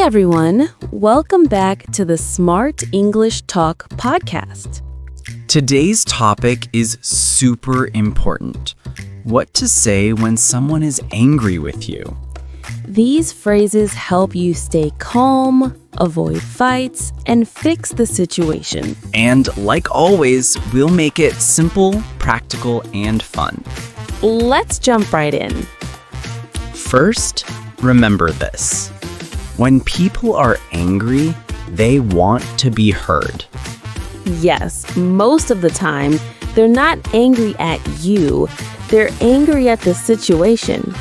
everyone. Welcome back to the Smart English Talk podcast. Today's topic is super important. What to say when someone is angry with you. These phrases help you stay calm, avoid fights, and fix the situation. And like always, we'll make it simple, practical, and fun. Let's jump right in. First, remember this. When people are angry, they want to be heard. Yes, most of the time, they're not angry at you. They're angry at the situation.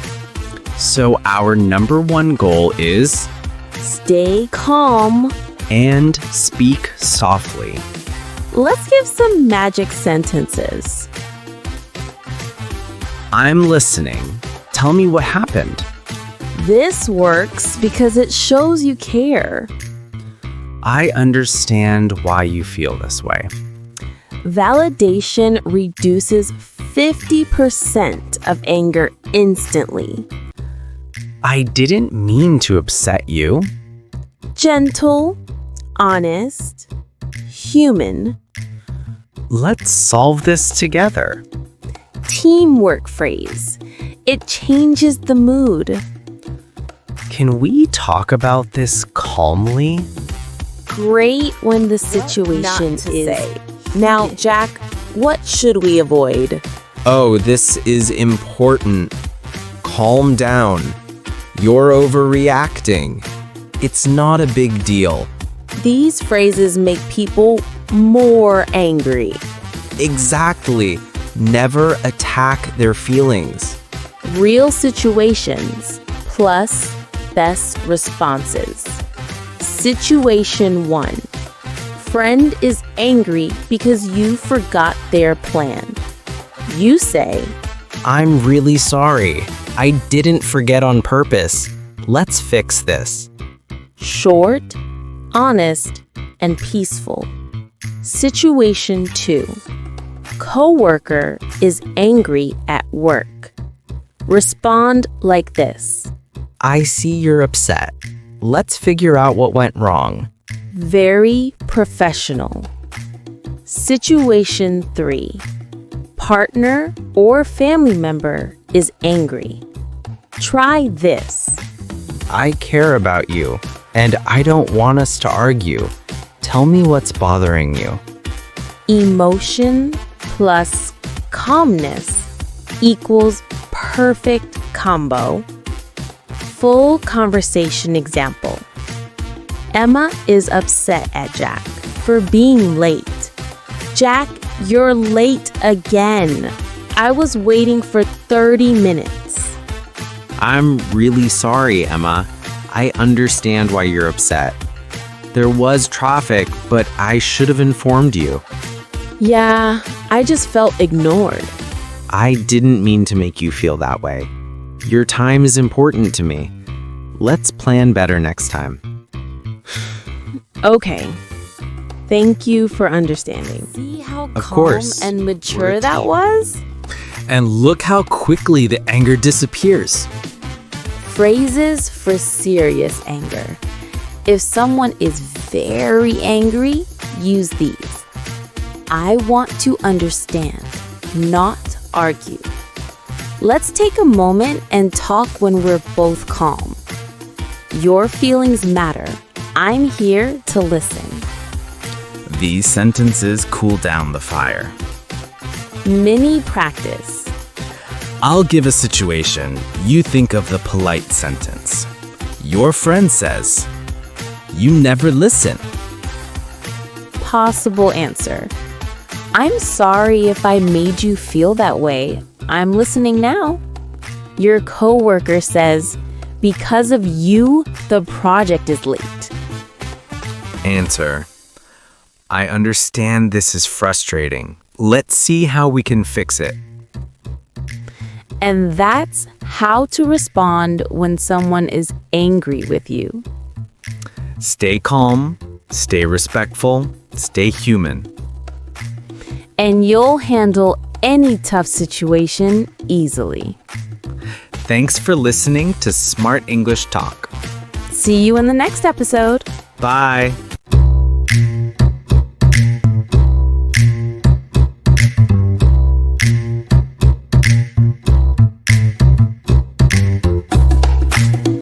So our number one goal is Stay calm. and speak softly. Let's give some magic sentences. I'm listening. Tell me what happened. This works because it shows you care. I understand why you feel this way. Validation reduces 50% of anger instantly. I didn't mean to upset you. Gentle, honest, human. Let's solve this together. Teamwork phrase. It changes the mood. Can we talk about this calmly? Great when the situation is. Now, Jack, what should we avoid? Oh, this is important. Calm down. You're overreacting. It's not a big deal. These phrases make people more angry. Exactly. Never attack their feelings. Real situations plus best responses. Situation 1. Friend is angry because you forgot their plan. You say, I'm really sorry. I didn't forget on purpose. Let's fix this. short, honest, and peaceful. Situation 2. Coworker is angry at work. Respond like this. I see you're upset. Let's figure out what went wrong. Very professional. Situation 3. Partner or family member is angry. Try this. I care about you, and I don't want us to argue. Tell me what's bothering you. Emotion plus calmness equals perfect combo. Full conversation example. Emma is upset at Jack for being late. Jack, you're late again. I was waiting for 30 minutes. I'm really sorry, Emma. I understand why you're upset. There was traffic, but I should have informed you. Yeah, I just felt ignored. I didn't mean to make you feel that way. Your time is important to me. Let's plan better next time. Okay. Thank you for understanding. See how Of calm course. and mature We're a that team. was? And look how quickly the anger disappears. Phrases for serious anger. If someone is very angry, use these. I want to understand, not argue. Let's take a moment and talk when we're both calm. Your feelings matter. I'm here to listen. These sentences cool down the fire. Mini practice. I'll give a situation. You think of the polite sentence. Your friend says, "You never listen." Possible answer. I'm sorry if I made you feel that way. I'm listening now. Your coworker says, because of you, the project is late. Answer. I understand this is frustrating. Let's see how we can fix it. And that's how to respond when someone is angry with you. Stay calm, stay respectful, stay human. And you'll handle any tough situation easily. Thanks for listening to Smart English Talk. See you in the next episode. Bye.